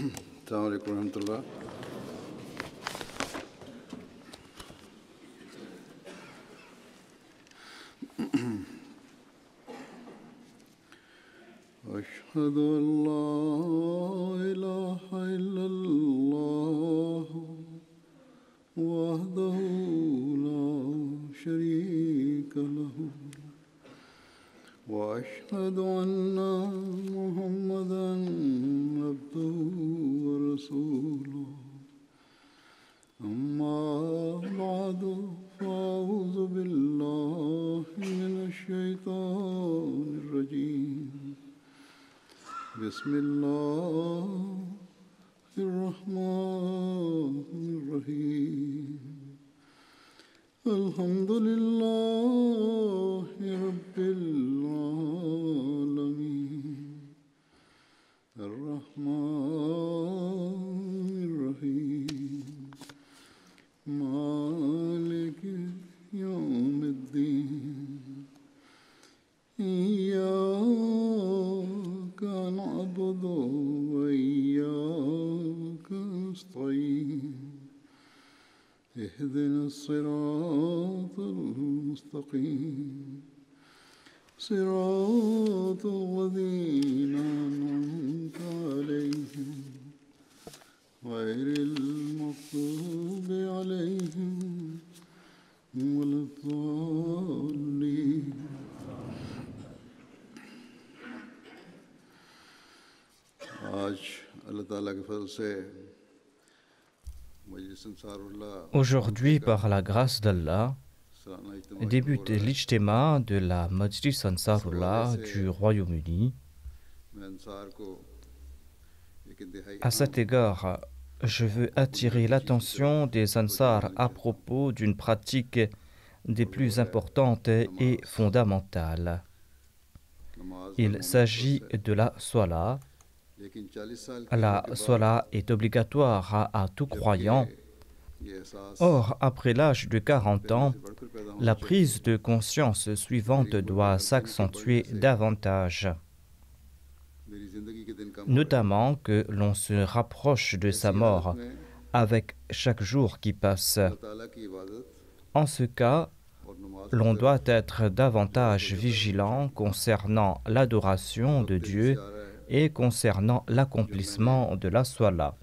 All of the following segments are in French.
السلام عليكم ورحمة الله. أشهد أن لا إله إلا الله وحده لا شريك له وأشهد أن محمدًا عبده ورسوله أما بعد فأعوذ بالله من الشيطان الرجيم بسم الله الرحمن الرحيم الحمد لله رب العالمين الرحمن الرحيم مالك يوم الدين إياك نعبد وإياك نستعين اهدنا الصراط المستقيم صراط الذين أنعمت عليهم غير المغضوب عليهم ولا الضالين. आज अल्लाह ताला के फजल से Aujourd'hui, par la grâce d'Allah, débute l'ijtima de la Majlis Ansarullah du Royaume-Uni. À cet égard, je veux attirer l'attention des Ansar à propos d'une pratique des plus importantes et fondamentales. Il s'agit de la Salah. La Salah est obligatoire à tout croyant. Or, après l'âge de 40 ans, la prise de conscience suivante doit s'accentuer davantage. Notamment que l'on se rapproche de sa mort avec chaque jour qui passe. En ce cas, l'on doit être davantage vigilant concernant l'adoration de Dieu et concernant l'accomplissement de la Salah.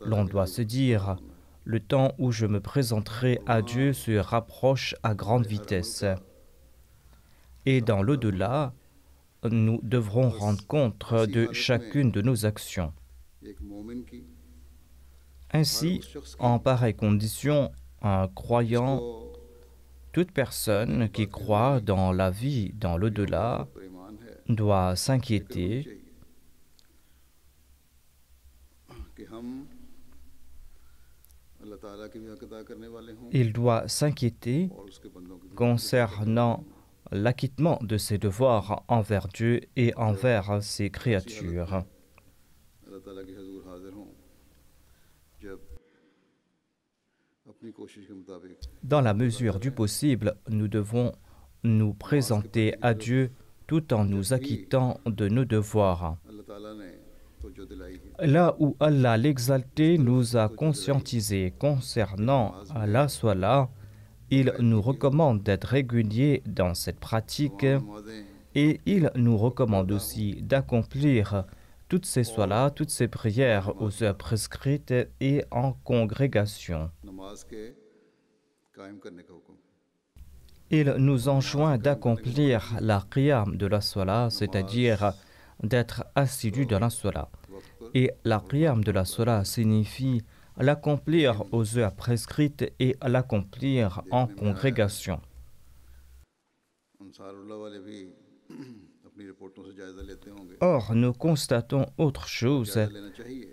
L'on doit se dire, le temps où je me présenterai à Dieu se rapproche à grande vitesse. Et dans l'au-delà, nous devrons rendre compte de chacune de nos actions. Ainsi, en pareille condition, un croyant, toute personne qui croit dans la vie dans l'au-delà, doit s'inquiéter il doit s'inquiéter concernant l'acquittement de ses devoirs envers Dieu et envers ses créatures. Dans la mesure du possible, nous devons nous présenter à Dieu tout en nous acquittant de nos devoirs. Là où Allah l'exalté nous a conscientisés concernant la Salah, il nous recommande d'être réguliers dans cette pratique et il nous recommande aussi d'accomplir toutes ces Salahs, toutes ces prières aux heures prescrites et en congrégation. Il nous enjoint d'accomplir la qiyam de la Salah, c'est-à-dire d'être assidu dans la Salah. Et la qiyam de la Salah signifie l'accomplir aux heures prescrites et l'accomplir en congrégation. Or, nous constatons autre chose,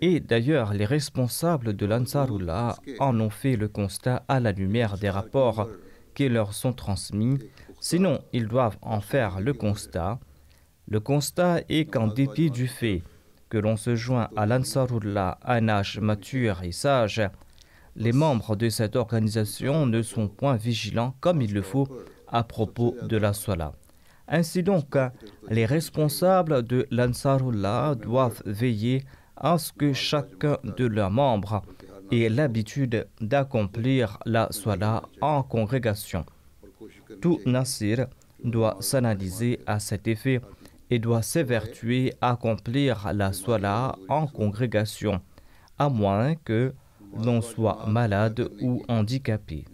et d'ailleurs les responsables de l'Ansarullah en ont fait le constat à la lumière des rapports qui leur sont transmis, sinon ils doivent en faire le constat. Le constat est qu'en dépit du fait que l'on se joint à l'Ansarullah à un âge mature et sage, les membres de cette organisation ne sont point vigilants comme il le faut à propos de la Salah. Ainsi donc, les responsables de l'Ansarullah doivent veiller à ce que chacun de leurs membres ait l'habitude d'accomplir la Salah en congrégation. Tout Nasir doit s'analyser à cet effet et doit s'évertuer à accomplir la Salah en congrégation, à moins que l'on soit malade ou handicapé.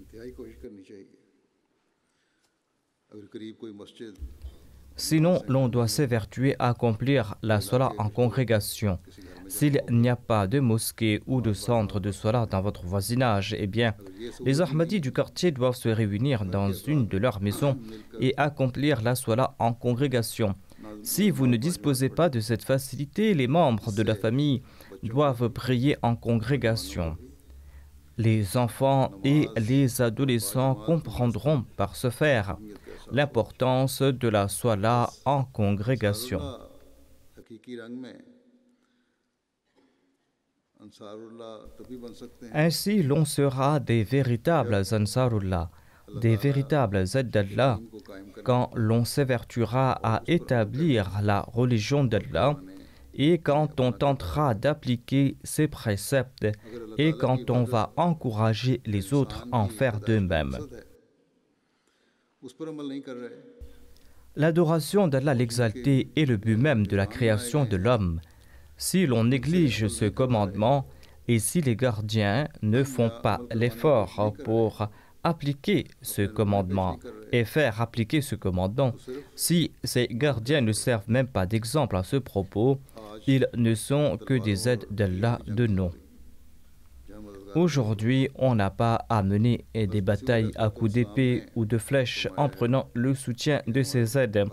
Sinon, l'on doit s'évertuer à accomplir la Salah en congrégation. S'il n'y a pas de mosquée ou de centre de Salah dans votre voisinage, eh bien, les Ahmadis du quartier doivent se réunir dans une de leurs maisons et accomplir la Salah en congrégation. Si vous ne disposez pas de cette facilité, les membres de la famille doivent prier en congrégation. Les enfants et les adolescents comprendront par ce faire l'importance de la Salah en congrégation. Ainsi, l'on sera des véritables Ansarullah, des véritables aides d'Allah, quand l'on s'évertuera à établir la religion d'Allah et quand on tentera d'appliquer ses préceptes et quand on va encourager les autres à en faire de même. L'adoration d'Allah l'exalté est le but même de la création de l'homme. Si l'on néglige ce commandement et si les gardiens ne font pas l'effort pour appliquer ce commandement et faire appliquer ce commandement, si ces gardiens ne servent même pas d'exemple à ce propos, ils ne sont que des aides d'Allah de nom. Aujourd'hui, on n'a pas à mener des batailles à coups d'épée ou de flèches en prenant le soutien de ces aides.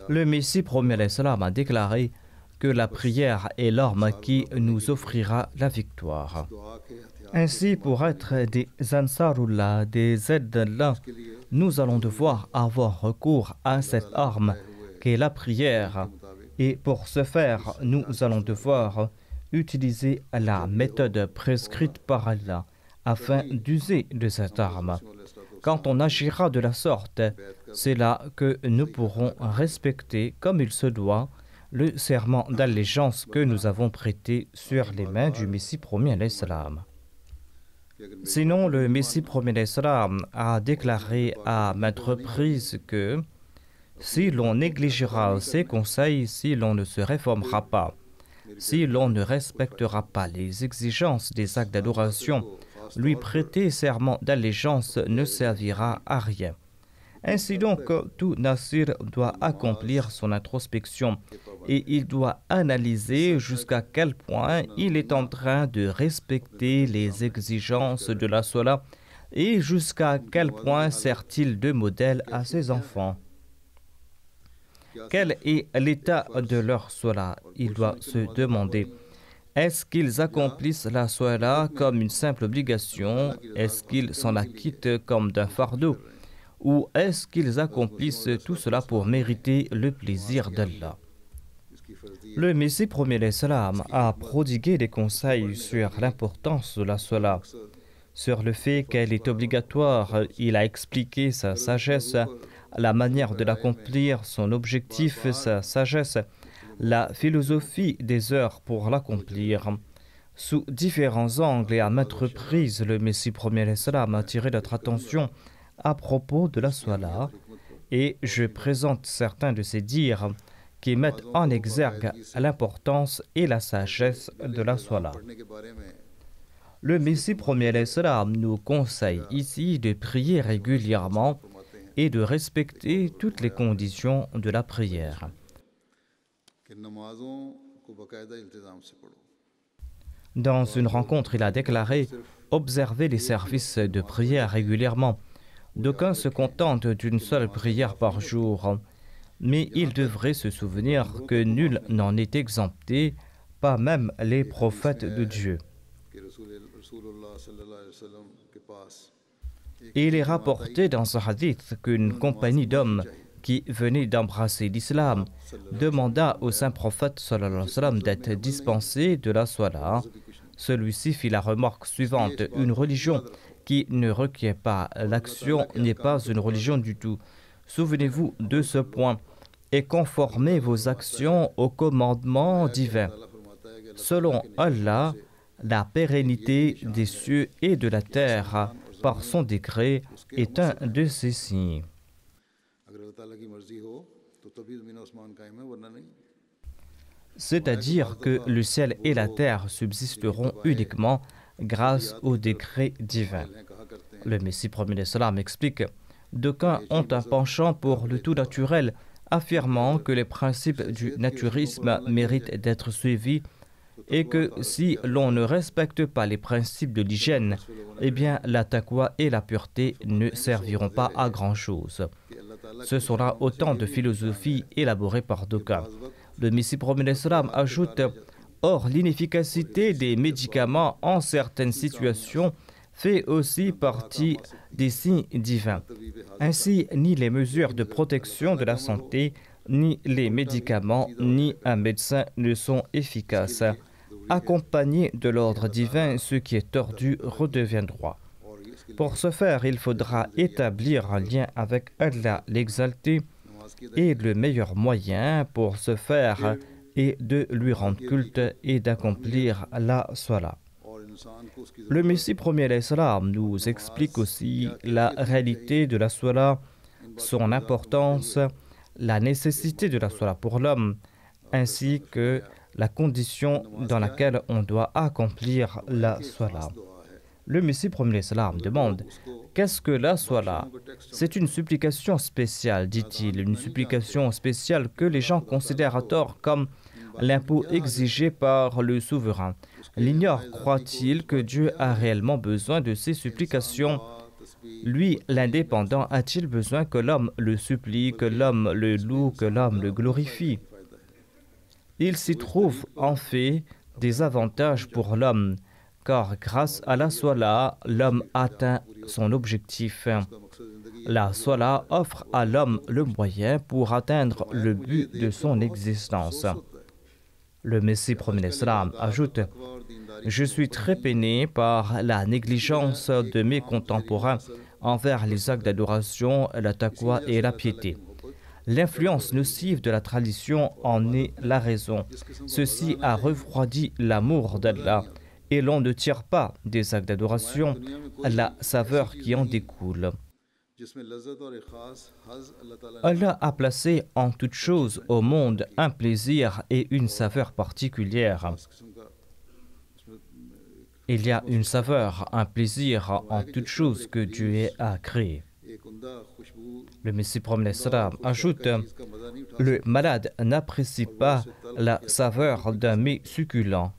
Le Messie promet l'Islam a déclaré que la prière est l'arme qui nous offrira la victoire. Ainsi, pour être des Ansarullah, des aides d'Allah, nous allons devoir avoir recours à cette arme qu'est la prière. Et pour ce faire, nous allons devoir utiliser la méthode prescrite par Allah afin d'user de cette arme. Quand on agira de la sorte, c'est là que nous pourrons respecter comme il se doit le serment d'allégeance que nous avons prêté sur les mains du Messie promis à l'Islam. Sinon, le Messie promis à l'Islam a déclaré à maintes reprises que si l'on négligera ses conseils, si l'on ne se réformera pas, si l'on ne respectera pas les exigences des actes d'adoration, lui prêter serment d'allégeance ne servira à rien. Ainsi donc, tout Nasir doit accomplir son introspection et il doit analyser jusqu'à quel point il est en train de respecter les exigences de la Salah et jusqu'à quel point sert-il de modèle à ses enfants. Quel est l'état de leur Salah? Il doit se demander. Est-ce qu'ils accomplissent la Salah comme une simple obligation? Est-ce qu'ils s'en acquittent comme d'un fardeau? Ou est-ce qu'ils accomplissent tout cela pour mériter le plaisir d'Allah? Le Messie promis l'Islam a prodigué des conseils sur l'importance de la Salah, sur le fait qu'elle est obligatoire. Il a expliqué sa sagesse, la manière de l'accomplir, son objectif, sa sagesse, la philosophie des heures pour l'accomplir. Sous différents angles et à maintes reprises, le Messie promis l'Islam a attiré notre attention à propos de la Salah et je présente certains de ces dires qui mettent en exergue l'importance et la sagesse de la Salah. Le Messie promis l'Islam nous conseille ici de prier régulièrement et de respecter toutes les conditions de la prière. Dans une rencontre, il a déclaré « Observez les services de prière régulièrement. D'aucuns se contentent d'une seule prière par jour, mais ils devraient se souvenir que nul n'en est exempté, pas même les prophètes de Dieu. » Et il est rapporté dans ce hadith qu'une compagnie d'hommes qui venaient d'embrasser l'islam demanda au saint prophète sallallahu alayhi wa sallam d'être dispensé de la Salah. Celui-ci fit la remarque suivante: une religion qui ne requiert pas l'action n'est pas une religion du tout. Souvenez-vous de ce point et conformez vos actions aux commandements divins. Selon Allah, la pérennité des cieux et de la terre, par son décret, est un de ces signes. C'est-à-dire que le ciel et la terre subsisteront uniquement grâce au décret divin. Le Messie premier l'Islam explique: d'aucuns ont un penchant pour le tout naturel, affirmant que les principes du naturisme méritent d'être suivis et que si l'on ne respecte pas les principes de l'hygiène, eh bien la taqwa et la pureté ne serviront pas à grand-chose. Ce sont là autant de philosophies élaborées par d'aucuns. Le Messie premier l'Islam ajoute: or, l'inefficacité des médicaments en certaines situations fait aussi partie des signes divins. Ainsi, ni les mesures de protection de la santé, ni les médicaments, ni un médecin ne sont efficaces. Accompagné de l'ordre divin, ce qui est tordu redevient droit. Pour ce faire, il faudra établir un lien avec Allah l'exalté, et le meilleur moyen pour ce faire est de lui rendre culte et d'accomplir la salat. Le Messie premier l'Islam nous explique aussi la réalité de la salat, son importance, la nécessité de la salat pour l'homme, ainsi que la condition dans laquelle on doit accomplir la salat. Le Messie premier l'Islam demande: qu'est-ce que la salat? C'est une supplication spéciale, dit-il, une supplication spéciale que les gens considèrent à tort comme l'impôt exigé par le souverain. L'ignore croit-il que Dieu a réellement besoin de ces supplications? Lui, l'indépendant, a-t-il besoin que l'homme le supplie, que l'homme le loue, que l'homme le glorifie? Il s'y trouve en fait des avantages pour l'homme, car grâce à la salat, l'homme atteint son objectif. La salat offre à l'homme le moyen pour atteindre le but de son existence. Le Messie premier l'Islam ajoute: je suis très peiné par la négligence de mes contemporains envers les actes d'adoration, la taqwa et la piété. L'influence nocive de la tradition en est la raison. Ceci a refroidi l'amour d'Allah, et l'on ne tire pas des actes d'adoration la saveur qui en découle. Allah a placé en toute chose au monde un plaisir et une saveur particulière. Il y a une saveur, un plaisir en toute chose que Dieu a créé. Le Messie premier l'Islam ajoute: le malade n'apprécie pas la saveur d'un mets succulent.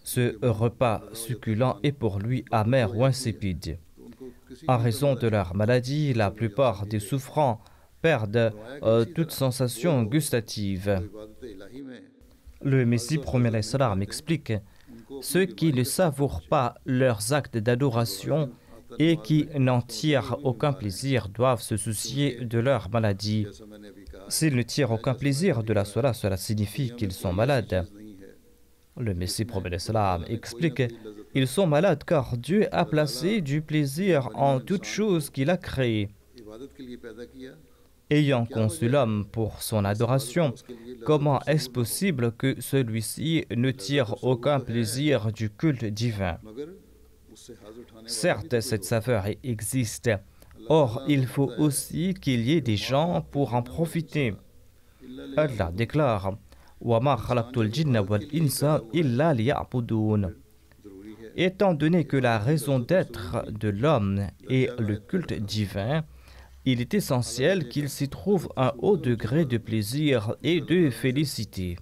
Ce repas succulent est pour lui amer ou insipide. En raison de leur maladie, la plupart des souffrants perdent toute sensation gustative. Le Messie premier l'Islam explique: ceux qui ne savourent pas leurs actes d'adoration et qui n'en tirent aucun plaisir doivent se soucier de leur maladie. S'ils ne tirent aucun plaisir de la salat, cela signifie qu'ils sont malades. Le Messie premier l'Islam explique: ils sont malades car Dieu a placé du plaisir en toute chose qu'il a créée. Ayant conçu l'homme pour son adoration, comment est-ce possible que celui-ci ne tire aucun plaisir du culte divin? Certes, cette saveur existe. Or, il faut aussi qu'il y ait des gens pour en profiter. Allah déclare: وَمَا خَلَقْتُ الْجِنَّ وَالْإِنسَ إِلَّا لِيَعْبُدُونَ. Étant donné que la raison d'être de l'homme est le culte divin, il est essentiel qu'il s'y trouve un haut degré de plaisir et de félicité.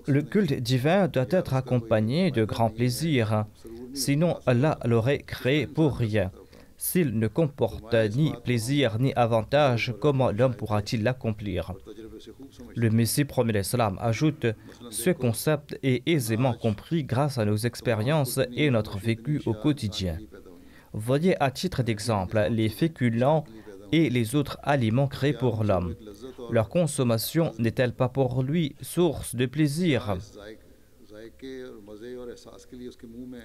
Le culte divin doit être accompagné de grands plaisirs, sinon Allah l'aurait créé pour rien. S'il ne comporte ni plaisir ni avantage, comment l'homme pourra-t-il l'accomplir? Le Messie premier l'Islam ajoute: ce concept est aisément compris grâce à nos expériences et notre vécu au quotidien. Voyez à titre d'exemple les féculents et les autres aliments créés pour l'homme. Leur consommation n'est-elle pas pour lui source de plaisir?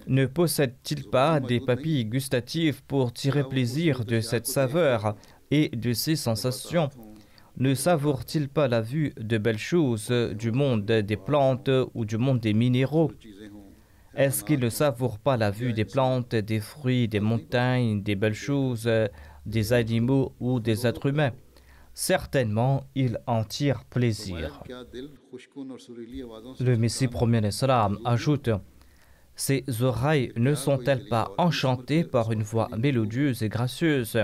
Ne possède-t-il pas des papilles gustatives pour tirer plaisir de cette saveur et de ces sensations? ne savourent-ils pas la vue de belles choses du monde des plantes ou du monde des minéraux? Est-ce qu'ils ne savourent pas la vue des plantes, des fruits, des montagnes, des belles choses, des animaux ou des êtres humains? Certainement, ils en tirent plaisir. Le Messie premier l'Islam ajoute: ces oreilles ne sont-elles pas enchantées par une voix mélodieuse et gracieuse?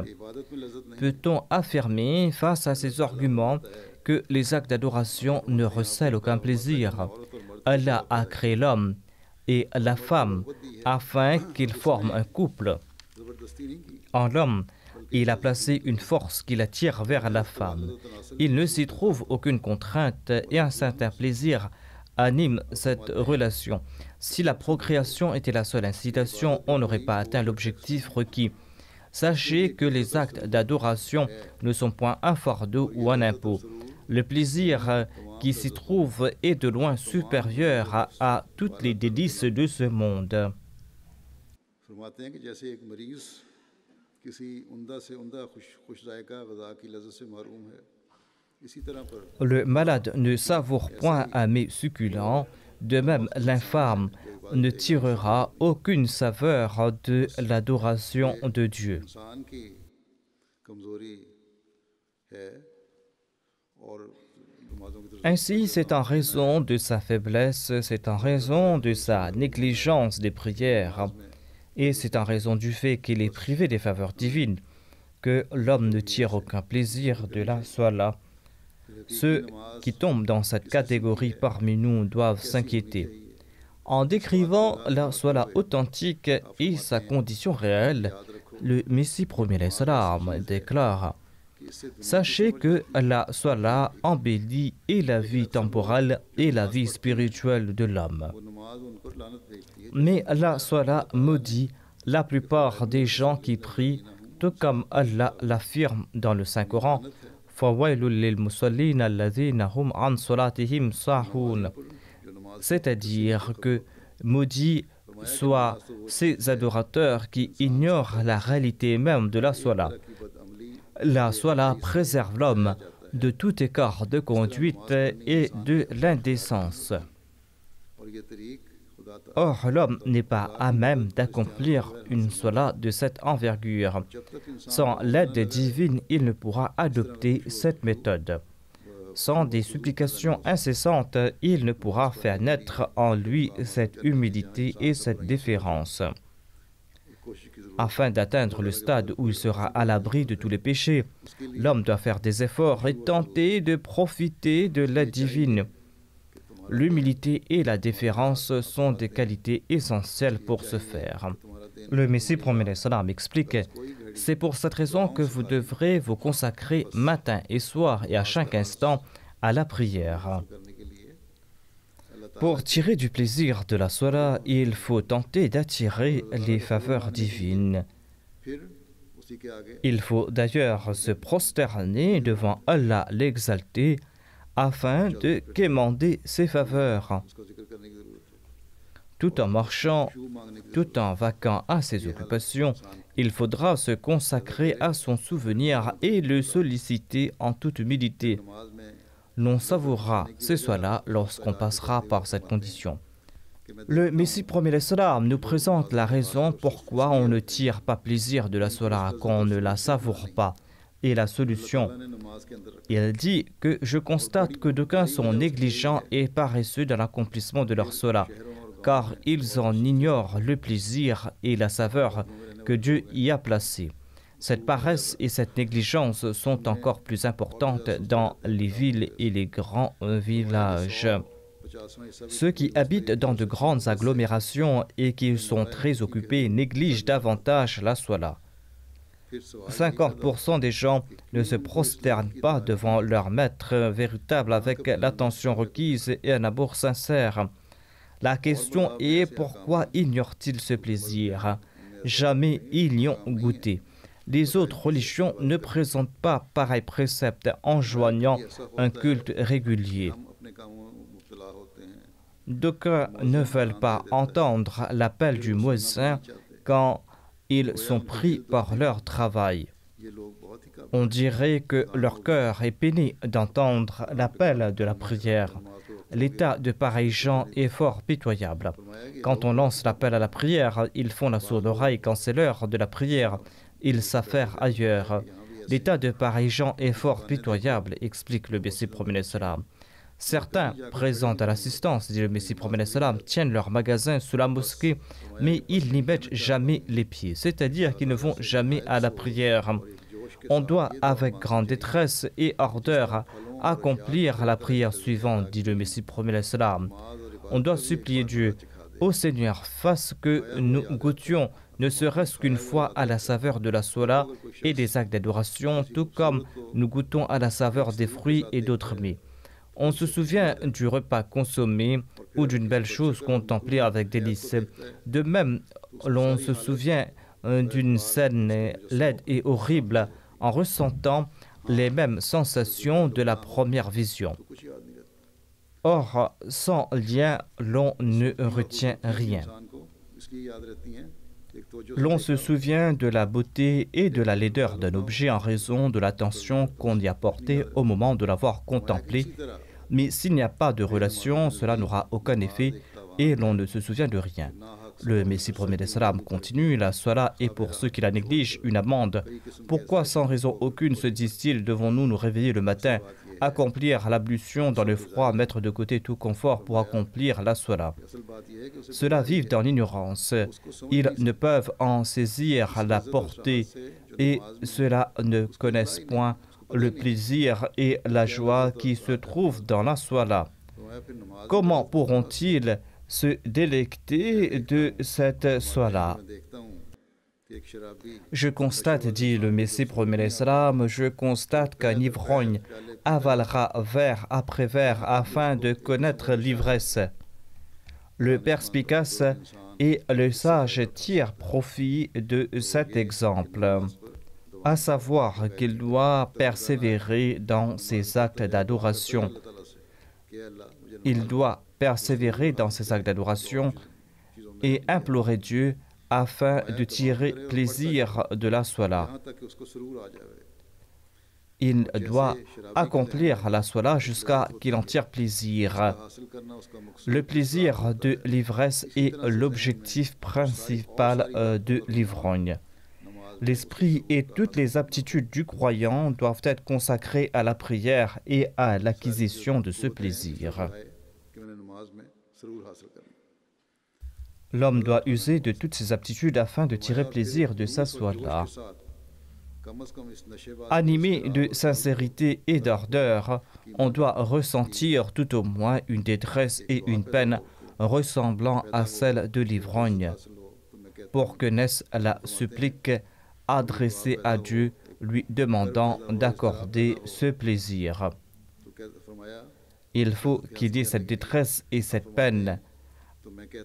Peut-on affirmer face à ces arguments que les actes d'adoration ne recèlent aucun plaisir? Allah a créé l'homme et la femme afin qu'ils forment un couple. En l'homme, il a placé une force qui l'attire vers la femme. Il ne s'y trouve aucune contrainte et un certain plaisir anime cette relation. Si la procréation était la seule incitation, on n'aurait pas atteint l'objectif requis. Sachez que les actes d'adoration ne sont point un fardeau ou un impôt. Le plaisir qui s'y trouve est de loin supérieur à toutes les délices de ce monde. Le malade ne savoure point un mets succulent, de même l'infâme ne tirera aucune saveur de l'adoration de Dieu. Ainsi, c'est en raison de sa faiblesse, c'est en raison de sa négligence des prières, et c'est en raison du fait qu'il est privé des faveurs divines, que l'homme ne tire aucun plaisir de la Salat. Ceux qui tombent dans cette catégorie parmi nous doivent s'inquiéter. En décrivant la Salat authentique et sa condition réelle, le Messie premier l'Islam déclare: sachez que la Salat embellit et la vie temporelle et la vie spirituelle de l'homme. Mais la Salat maudit la plupart des gens qui prient, tout comme Allah l'affirme dans le Saint-Coran: c'est-à-dire que maudits soient ces adorateurs qui ignorent la réalité même de la Salat. La Salat préserve l'homme de tout écart de conduite et de l'indécence. Or, l'homme n'est pas à même d'accomplir une Salat de cette envergure. Sans l'aide divine, il ne pourra adopter cette méthode. Sans des supplications incessantes, il ne pourra faire naître en lui cette humilité et cette déférence. Afin d'atteindre le stade où il sera à l'abri de tous les péchés, l'homme doit faire des efforts et tenter de profiter de l'aide divine. L'humilité et la déférence sont des qualités essentielles pour ce faire. Le Messie premier l'Islam explique: c'est pour cette raison que vous devrez vous consacrer matin et soir et à chaque instant à la prière. Pour tirer du plaisir de la Salat, il faut tenter d'attirer les faveurs divines. Il faut d'ailleurs se prosterner devant Allah l'exalté afin de quémander ses faveurs. Tout en marchant, tout en vaquant à ses occupations, il faudra se consacrer à son souvenir et le solliciter en toute humilité. L'on savourera ces Salats lorsqu'on passera par cette condition. Le Messie premier l'Islam nous présente la raison pourquoi on ne tire pas plaisir de la Salat, qu'on ne la savoure pas, et la solution. Il dit que je constate que d'aucuns sont négligents et paresseux dans l'accomplissement de leur Salat, car ils en ignorent le plaisir et la saveur que Dieu y a placés. Cette paresse et cette négligence sont encore plus importantes dans les villes et les grands villages. Ceux qui habitent dans de grandes agglomérations et qui sont très occupés négligent davantage la Salat. 50% des gens ne se prosternent pas devant leur maître véritable avec l'attention requise et un amour sincère. La question est: pourquoi ignorent-ils ce plaisir? Jamais ils n'y ont goûté. Les autres religions ne présentent pas pareil précepte enjoignant un culte régulier. D'aucuns ne veulent pas entendre l'appel du muezzin quand ils sont pris par leur travail. On dirait que leur cœur est peiné d'entendre l'appel de la prière. L'état de pareils gens est fort pitoyable. Quand on lance l'appel à la prière, ils font la sourde oreille. Quand c'est l'heure de la prière, ils s'affairent ailleurs. L'état de pareils gens est fort pitoyable, explique le Messie promené salam. Certains présentent à l'assistance, dit le Messie promené salam, tiennent leur magasin sous la mosquée, mais ils n'y mettent jamais les pieds, c'est-à-dire qu'ils ne vont jamais à la prière. On doit, avec grande détresse et ardeur, accomplir la prière suivante, dit le Messie promené salam. On doit supplier Dieu, ô Seigneur, fasse que nous goûtions ne serait-ce qu'une fois à la saveur de la sola et des actes d'adoration, tout comme nous goûtons à la saveur des fruits et d'autres mets. On se souvient du repas consommé ou d'une belle chose contemplée avec délice. De même, l'on se souvient d'une scène laide et horrible en ressentant les mêmes sensations de la première vision. Or, sans lien, l'on ne retient rien. L'on se souvient de la beauté et de la laideur d'un objet en raison de l'attention qu'on y a portée au moment de l'avoir contemplé, mais s'il n'y a pas de relation, cela n'aura aucun effet et l'on ne se souvient de rien. Le Messie promené salam continue, la sola est pour ceux qui la négligent une amende. Pourquoi sans raison aucune, se disent-ils, devons-nous nous réveiller le matin, accomplir l'ablution dans le froid, mettre de côté tout confort pour accomplir la sola? Ceux-là vivent dans l'ignorance. Ils ne peuvent en saisir la portée et ceux-là ne connaissent point le plaisir et la joie qui se trouvent dans la sola. Comment pourront-ils se délecter de cette sola? Je constate, dit le Messie promené salam, je constate qu'un ivrogne avalera verre après verre afin de connaître l'ivresse. Le perspicace et le sage tirent profit de cet exemple, à savoir qu'il doit persévérer dans ses actes d'adoration. Il doit persévérer dans ses actes d'adoration et implorer Dieu afin de tirer plaisir de la sola. Il doit accomplir la sola jusqu'à qu'il en tire plaisir. Le plaisir de l'ivresse est l'objectif principal de l'ivrogne. L'esprit et toutes les aptitudes du croyant doivent être consacrés à la prière et à l'acquisition de ce plaisir. L'homme doit user de toutes ses aptitudes afin de tirer plaisir de sa sola. Animé de sincérité et d'ardeur, on doit ressentir tout au moins une détresse et une peine ressemblant à celle de l'ivrogne, pour que naisse la supplique adressée à Dieu, lui demandant d'accorder ce plaisir. Il faut qu'il y ait cette détresse et cette peine,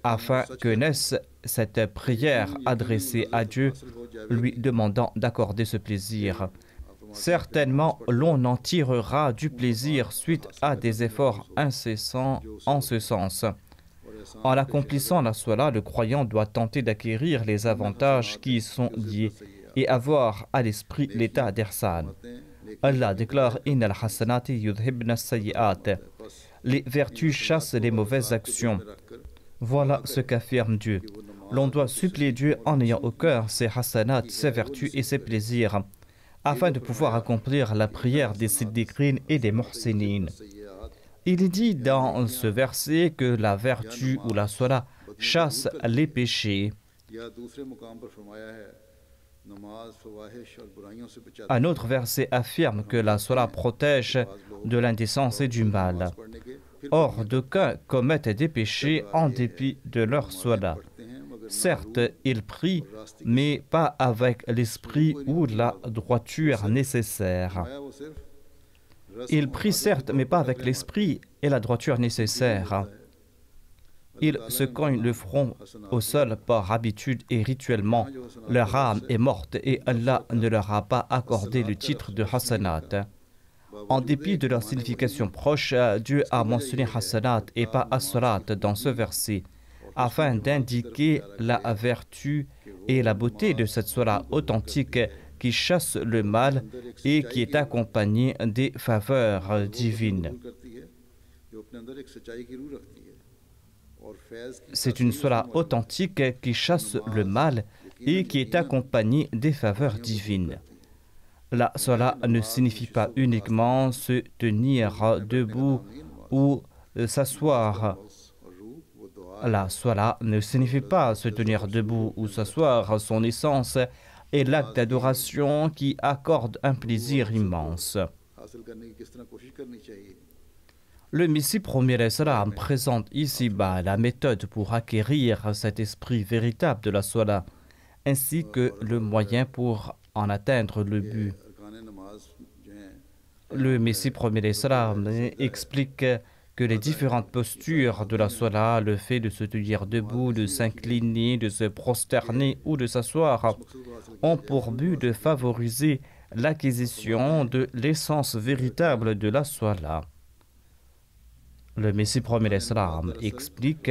afin que naisse cette prière adressée à Dieu, lui demandant d'accorder ce plaisir. Certainement, l'on en tirera du plaisir suite à des efforts incessants en ce sens. En accomplissant la sola, le croyant doit tenter d'acquérir les avantages qui y sont liés et avoir à l'esprit l'état d'Ihsan. Allah déclare « Innal hasanati yudhibna sayyi'at » Les vertus chassent les mauvaises actions. Voilà ce qu'affirme Dieu. L'on doit supplier Dieu en ayant au cœur ses hasanat, ses vertus et ses plaisirs, afin de pouvoir accomplir la prière des siddiqines et des muhsinin. Il est dit dans ce verset que la vertu ou la sola chasse les péchés. Un autre verset affirme que la sola protège de l'indécence et du mal. Or, d'aucuns commettent des péchés en dépit de leur sola. Certes, ils prient, mais pas avec l'esprit ou la droiture nécessaire. Ils prient certes, mais pas avec l'esprit et la droiture nécessaire. Ils se cognent le front au sol par habitude et rituellement. Leur âme est morte et Allah ne leur a pas accordé le titre de Hasanat. En dépit de leur signification proche, Dieu a mentionné Hasanat et pas As-Salat dans ce verset, afin d'indiquer la vertu et la beauté de cette sola authentique qui chasse le mal et qui est accompagnée des faveurs divines. C'est une salat authentique qui chasse le mal et qui est accompagnée des faveurs divines. La salat ne signifie pas uniquement se tenir debout ou s'asseoir. La salat ne signifie pas se tenir debout ou s'asseoir. Son essence est l'acte d'adoration qui accorde un plaisir immense. Le Messie premier Islam présente ici-bas la méthode pour acquérir cet esprit véritable de la salat, ainsi que le moyen pour en atteindre le but. Le Messie premier Islam explique que les différentes postures de la salat, le fait de se tenir debout, de s'incliner, de se prosterner ou de s'asseoir, ont pour but de favoriser l'acquisition de l'essence véritable de la salat. Le Messie premier Islam explique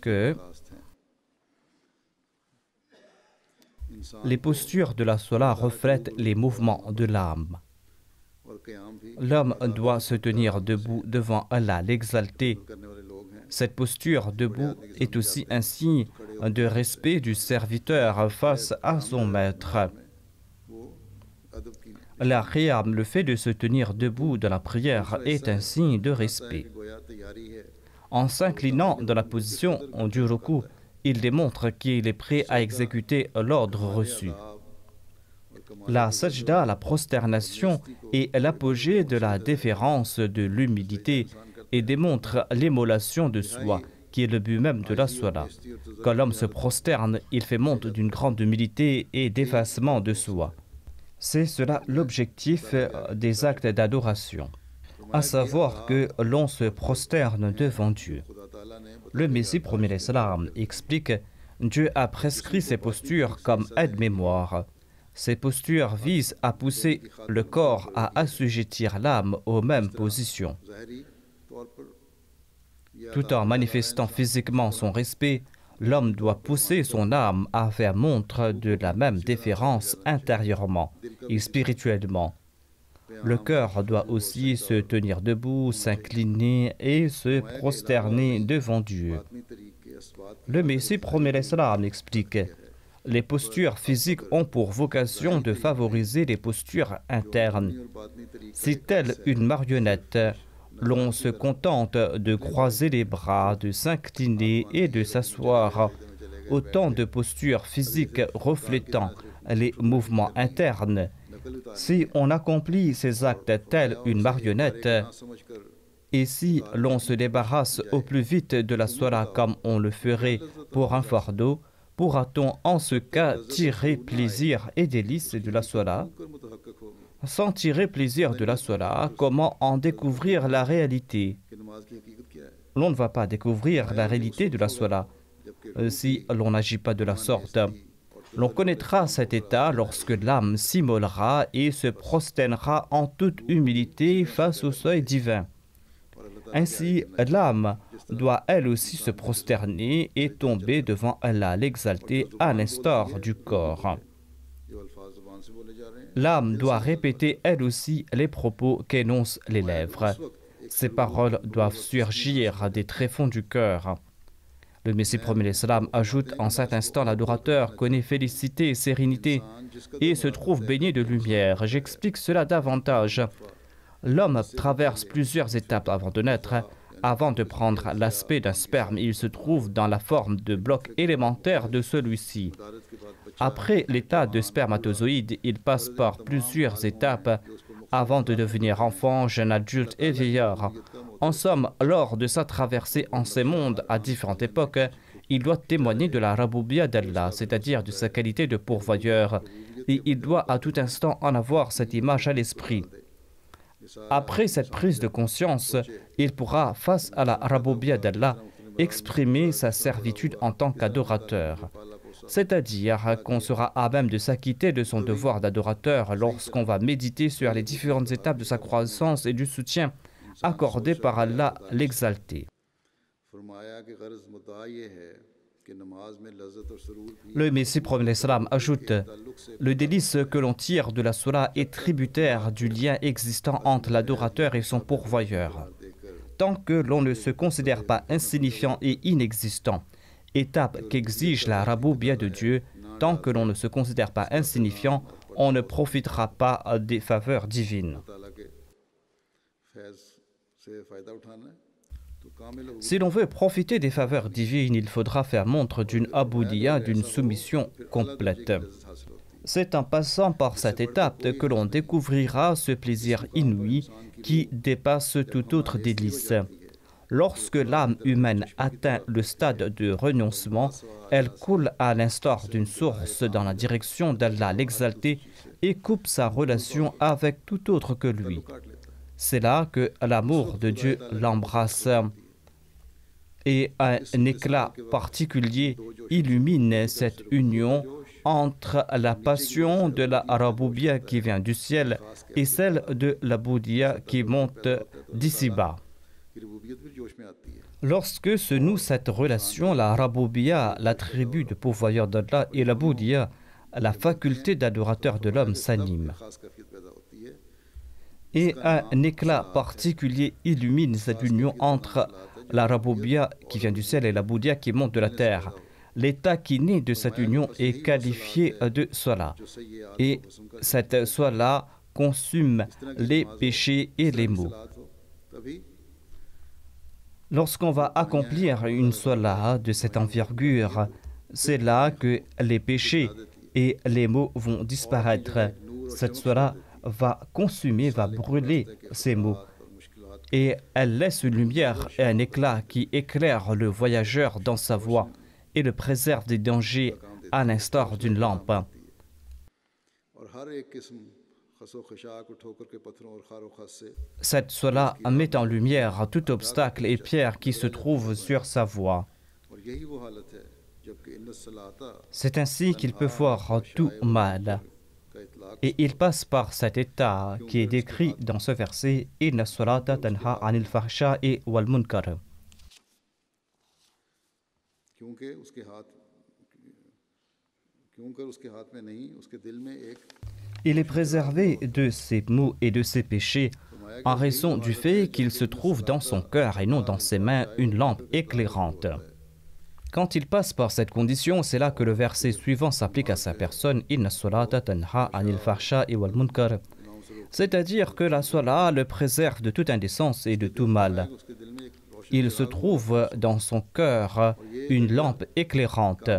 que les postures de la salat reflètent les mouvements de l'âme. L'homme doit se tenir debout devant Allah, l'exalté. Cette posture debout est aussi un signe de respect du serviteur face à son maître. La qiyam, le fait de se tenir debout dans la prière, est un signe de respect. En s'inclinant dans la position du ruku, il démontre qu'il est prêt à exécuter l'ordre reçu. La sajda, la prosternation, est l'apogée de la déférence, de l'humilité et démontre l'émolation de soi, qui est le but même de la salat. Quand l'homme se prosterne, il fait montre d'une grande humilité et d'effacement de soi. C'est cela l'objectif des actes d'adoration, à savoir que l'on se prosterne devant Dieu. Le Messie premier Islam explique: Dieu a prescrit ces postures comme aide-mémoire. Ces postures visent à pousser le corps à assujettir l'âme aux mêmes positions. Tout en manifestant physiquement son respect, l'homme doit pousser son âme à faire montre de la même déférence intérieurement et spirituellement. Le cœur doit aussi se tenir debout, s'incliner et se prosterner devant Dieu. Le Messie premier Islam explique: les postures physiques ont pour vocation de favoriser les postures internes. Si telle une marionnette, l'on se contente de croiser les bras, de s'incliner et de s'asseoir, autant de postures physiques reflétant les mouvements internes. Si on accomplit ces actes tels une marionnette, et si l'on se débarrasse au plus vite de la salat comme on le ferait pour un fardeau, pourra-t-on en ce cas tirer plaisir et délices de la salat? Sans tirer plaisir de la salat, comment en découvrir la réalité? L'on ne va pas découvrir la réalité de la salat si l'on n'agit pas de la sorte. L'on connaîtra cet état lorsque l'âme s'immolera et se prosternera en toute humilité face au seuil divin. Ainsi, l'âme doit elle aussi se prosterner et tomber devant Allah, l'exalté, à l'instar du corps. L'âme doit répéter elle aussi les propos qu'énoncent les lèvres. Ces paroles doivent surgir des tréfonds du cœur. Le Messie premier Islam ajoute: en cet instant, l'adorateur connaît félicité et sérénité et se trouve baigné de lumière. J'explique cela davantage. L'homme traverse plusieurs étapes avant de naître. Avant de prendre l'aspect d'un sperme, il se trouve dans la forme de bloc élémentaire de celui-ci. Après l'état de spermatozoïde, il passe par plusieurs étapes avant de devenir enfant, jeune adulte et vieillard. En somme, lors de sa traversée en ces mondes à différentes époques, il doit témoigner de la raboubia d'Allah, c'est-à-dire de sa qualité de pourvoyeur, et il doit à tout instant en avoir cette image à l'esprit. Après cette prise de conscience, il pourra, face à la raboubia d'Allah, exprimer sa servitude en tant qu'adorateur. C'est-à-dire qu'on sera à même de s'acquitter de son devoir d'adorateur lorsqu'on va méditer sur les différentes étapes de sa croissance et du soutien accordé par Allah l'exalté. कि नमाज में लज्जत और सुरूर भी Le Messie prophète l'Islam ajoute: le délice que l'on tire de la Salat est tributaire du lien existant entre l'adorateur et son pourvoyeur. Tant que l'on ne se considère pas insignifiant et inexistant, étape qu'exige la raboubia de Dieu, tant que l'on ne se considère pas insignifiant, on ne profitera pas des faveurs divines. ताला के फैज से फ़ायदा उठाना है तो कामिल Si l'on veut profiter des faveurs divines, il faudra faire montre d'une aboudia, d'une soumission complète. हासिल होती है। C'est en passant par cette étape que l'on découvrira ce plaisir inouï qui dépasse tout autre délice. Lorsque l'âme humaine atteint le stade de renoncement, elle coule à l'instar d'une source dans la direction d'Allah l'exalté et coupe sa relation avec tout autre que lui. C'est là que l'amour de Dieu l'embrasse et un éclat particulier illumine cette union entre la passion de la raboubia qui vient du ciel et celle de la boudia qui monte d'ici-bas. कि रबूबियत भी जोश में आती है। Lorsque se noue cette relation, la raboubia, l'attribut de pourvoyeur d'Allah, et la boudia, la faculté d'adorateur de l'homme, s'anime. खास कैफियत पैदा होती है। Et un éclat particulier illumine cette union entre la raboubia qui vient du ciel et la boudia qui monte de la terre. L'état qui naît de cette union est qualifié de salat. जो सही है Et cette salat consume les péchés et les maux. सलात हो तभी Lorsqu'on va accomplir une salat de cette envergure, c'est là que les péchés et les maux vont disparaître. Cette salat va consumer, va brûler ces maux. Et elle laisse une lumière et un éclat qui éclaire le voyageur dans sa voie et le préserve des dangers à l'instar d'une lampe. और हर एक किस्म खसो खशाक और ठोकर के पत्थरों और खारो खस से Cette salat met en lumière tout obstacle et pierre qui se trouve sur sa voie. और यही वो हालत है जबकि इन सलाता C'est ainsi qu'il peut voir tout mal. का इतलाक Et il passe par cet état qui est décrit dans ce verset Inna salata tanha anil fahsha'i wal munkar. क्योंकि उसके हाथ में नहीं उसके दिल में एक Il est préservé de ses maux et de ses péchés en raison du fait qu'il se trouve dans son cœur et non dans ses mains une lampe éclairante. Quand il passe par cette condition, c'est là que le verset suivant s'applique à sa personne Inna salata tanha anil fahsha'i wal munkar. C'est-à-dire que la salat le préserve de toute indécence et de tout mal. उसके दिल में एक रोशन Il se trouve dans son cœur une lampe éclairante.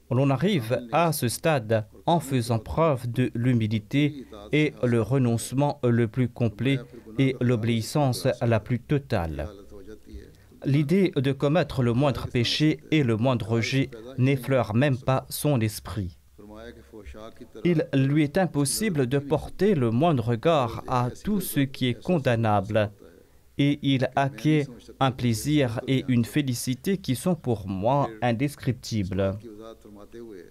On arrive à ce stade en faisant preuve de l'humilité et le renoncement le plus complet et l'obéissance la plus totale. हालत हो जाती है। L'idée de commettre le moindre péché et le moindre rejet n'effleure même pas son esprit. फरमाया कि फोशाक की तरह Il lui est impossible de porter le moindre regard à tout ce qui est condamnable. Et il acquiert un plaisir et une félicité qui sont pour moi indescriptibles. की वजाहत फरमाते हुए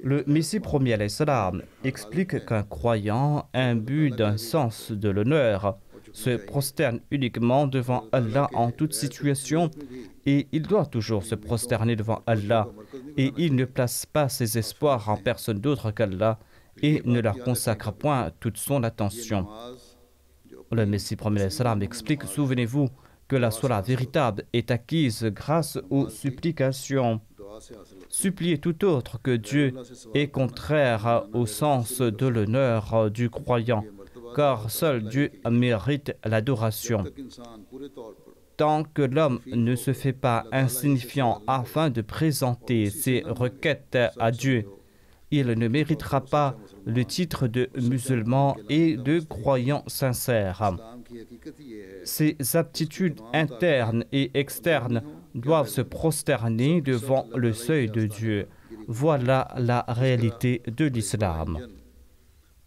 Le Messie premier alayhi salam explique qu'un croyant, imbu d'un sens de l'honneur, se prosterne uniquement devant Allah en toute situation et il doit toujours se prosterner devant Allah et il ne place pas ses espoirs en personne d'autre qu'Allah et ne leur consacre point toute son attention. नमाज Le Messie premier alayhi salam explique, souvenez-vous que la salat véritable est acquise grâce aux supplications. दुआ से हासिल होती Supplier tout autre que Dieu est contraire au sens de l'honneur du croyant, car seul Dieu mérite l'adoration. है। इंसान पूरे तौर पर Tant que l'homme ne se fait pas insignifiant afin de présenter ses requêtes à Dieu, il ne méritera pas le titre de musulman et de croyant sincère. इस्लाम की हकीकत ये है Ces aptitudes internes et externes doivent se prosterner devant le seuil de Dieu. Voilà la réalité de l'islam.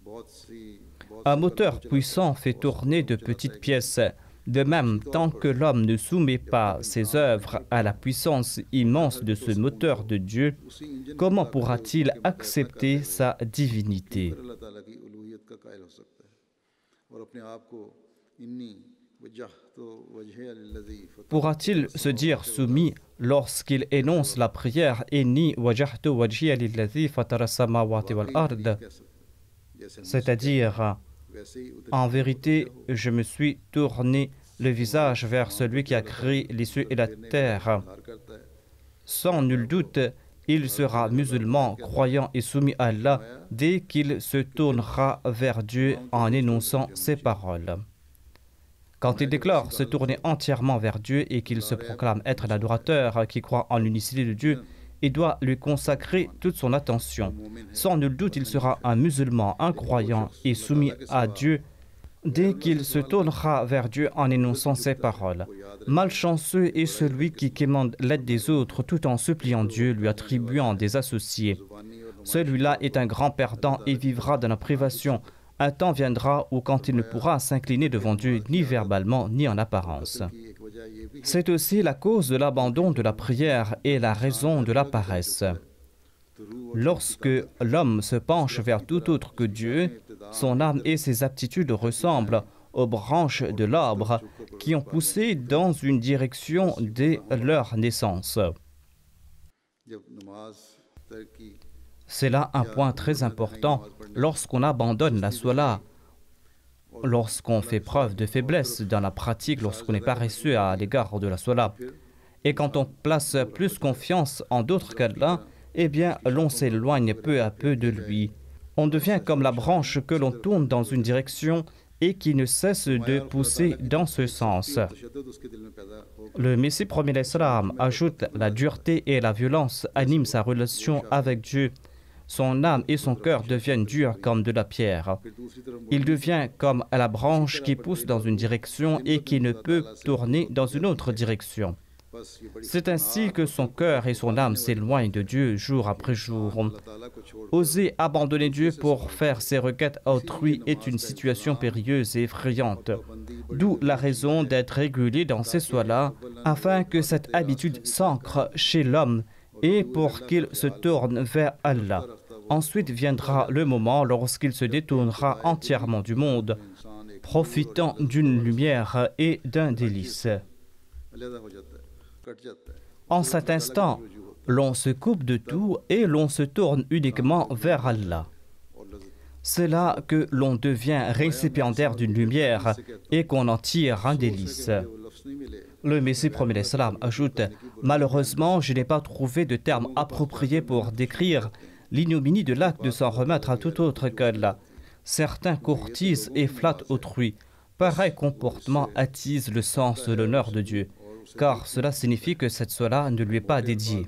बहुत सी Un moteur puissant fait tourner de petites pièces. De même, tant que l'homme ne soumet pas ses œuvres à la puissance immense de ce moteur de Dieu, उसी engine comment pourra-t-il accepter sa divinité? अल्लाह ताला की उलूहियत का कायल हो सकता है और अपने आप को इन्नी Pourra-t-il se dire soumis lorsqu'il énonce la prière Inni wajjahtu wajhiya lillazi fatara as-samawati wal ard, c'est-à-dire en vérité je me suis tourné le visage vers celui qui a créé les cieux et la terre. Sans nul doute, il sera musulman, croyant et soumis à Allah dès qu'il se tournera vers Dieu en énonçant ces paroles. Quand il déclare se tourner entièrement vers Dieu et qu'il se proclame être l'adorateur qui croit en l'unicité de Dieu, il doit lui consacrer toute son attention. Sans nul doute, il sera un musulman, un croyant et soumis à Dieu dès qu'il se tournera vers Dieu en énonçant ces paroles. Malchanceux est celui qui quémande l'aide des autres tout en suppliant Dieu, lui attribuant des associés. Celui-là est un grand perdant et vivra dans la privation. Un temps viendra où quand il ne pourra s'incliner devant Dieu ni verbalement ni en apparence. C'est aussi la cause de l'abandon de la prière et la raison de la paresse. Lorsque l'homme se penche vers tout autre que Dieu, son âme et ses aptitudes ressemblent aux branches de l'arbre qui ont poussé dans une direction dès leur naissance. C'est là un point très important lorsqu'on abandonne la salat, lorsqu'on fait preuve de faiblesse dans la pratique, lorsqu'on est paresseux à l'égard de la salat. Et quand on place plus confiance en d'autres qu'Allah, eh bien, l'on s'éloigne peu à peu de lui. On devient comme la branche que l'on tourne dans une direction et qui ne cesse de pousser dans ce sens. Le Messie premier l'Islam ajoute la dureté et la violence animent sa relation avec Dieu. Son âme et son cœur deviennent durs comme de la pierre. Il devient comme la branche qui pousse dans une direction et qui ne peut tourner dans une autre direction. C'est ainsi que son cœur et son âme s'éloignent de Dieu jour après jour. Oser abandonner Dieu pour faire ses requêtes à autrui est une situation périlleuse et effrayante. D'où la raison d'être régulier dans ces soins-là, afin que cette habitude s'ancre chez l'homme et pour qu'il se tourne vers Allah. Ensuite viendra le moment lorsqu'il se détournera entièrement du monde, profitant d'une lumière et d'un délice. En cet instant, l'on se coupe de tout et l'on se tourne uniquement vers Allah. C'est là que l'on devient récipiendaire d'une lumière et qu'on en tire un délice. Le Messie premier l'Islam ajoute « Malheureusement, je n'ai pas trouvé de terme approprié pour décrire l'ignominie de l'acte de s'en remettre à tout autre qu'Allah. Certains courtisent et flattent autrui. Pareil comportement attise le sens de l'honneur de Dieu, car cela signifie que cette sola ne lui est pas dédiée.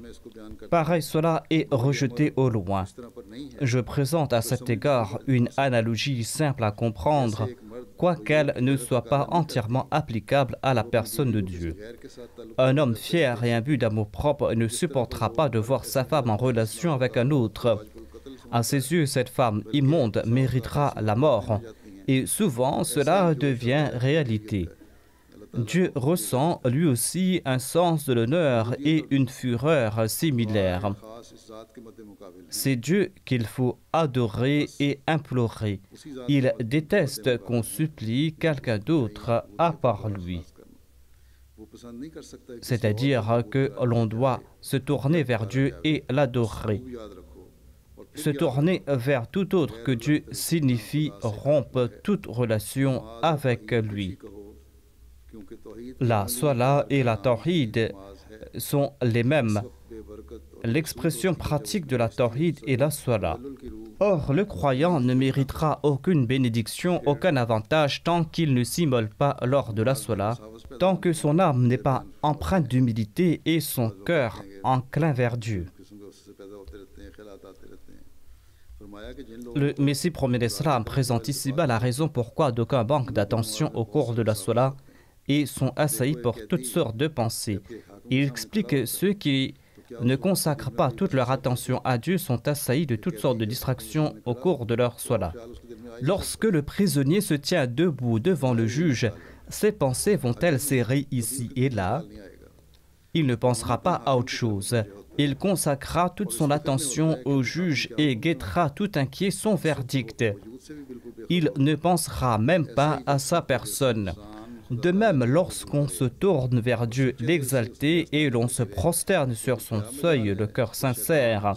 Pareil cela est rejeté au loin. Je présente à cet égard une analogie simple à comprendre, quoiqu'elle ne soit pas entièrement applicable à la personne de Dieu. Un homme fier et imbu d'amour-propre ne supportera pas de voir sa femme en relation avec un autre. À ses yeux, cette femme immonde méritera la mort, et souvent cela devient réalité. Dieu ressent lui aussi un sens de l'honneur et une fureur similaire. C'est Dieu qu'il faut adorer et implorer. Il déteste qu'on supplie quelqu'un d'autre à part lui. C'est-à-dire que l'on doit se tourner vers Dieu et l'adorer. Se tourner vers tout autre que Dieu signifie rompre toute relation avec lui. La Salah et la Tawhid sont les mêmes. L'expression pratique de la Tawhid est la Salah. Or, le croyant ne méritera aucune bénédiction, aucun avantage tant qu'il ne s'immole pas lors de la Salah, tant que son âme n'est pas empreinte d'humilité et son cœur enclin vers Dieu. Le Messie premier l'Islam présente ici-bas la raison pourquoi d'aucuns manquent d'attention au cours de la Salah et sont assaillis par toutes sortes de pensées. Il explique que ceux qui ne consacrent pas toute leur attention à Dieu sont assaillis de toutes sortes de distractions au cours de leur salat. Lorsque le prisonnier se tient debout devant le juge, ses pensées vont-elles s'errer ici et là? Il ne pensera pas à autre chose. Il consacrera toute son attention au juge et guettera tout inquiet son verdict. Il ne pensera même pas à sa personne. De même, lorsqu'on se tourne vers Dieu l'exalté et l'on se prosterne sur son seuil, le cœur sincère,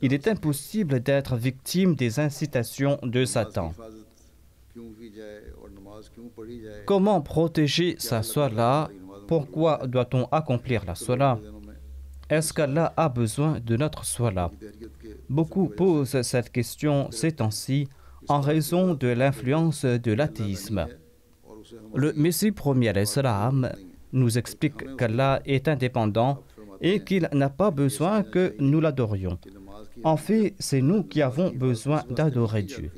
il est impossible d'être victime des incitations de Satan. Comment protéger sa salat? Pourquoi doit-on accomplir la salat? Est-ce qu'Allah a besoin de notre salat? Beaucoup posent cette question ces temps-ci en raison de l'influence de l'athéisme. Le Messie premier alayhi salam nous explique qu'Allah est indépendant et qu'il n'a pas besoin que nous l'adorions. En fait, c'est nous qui avons besoin d'adorer Dieu.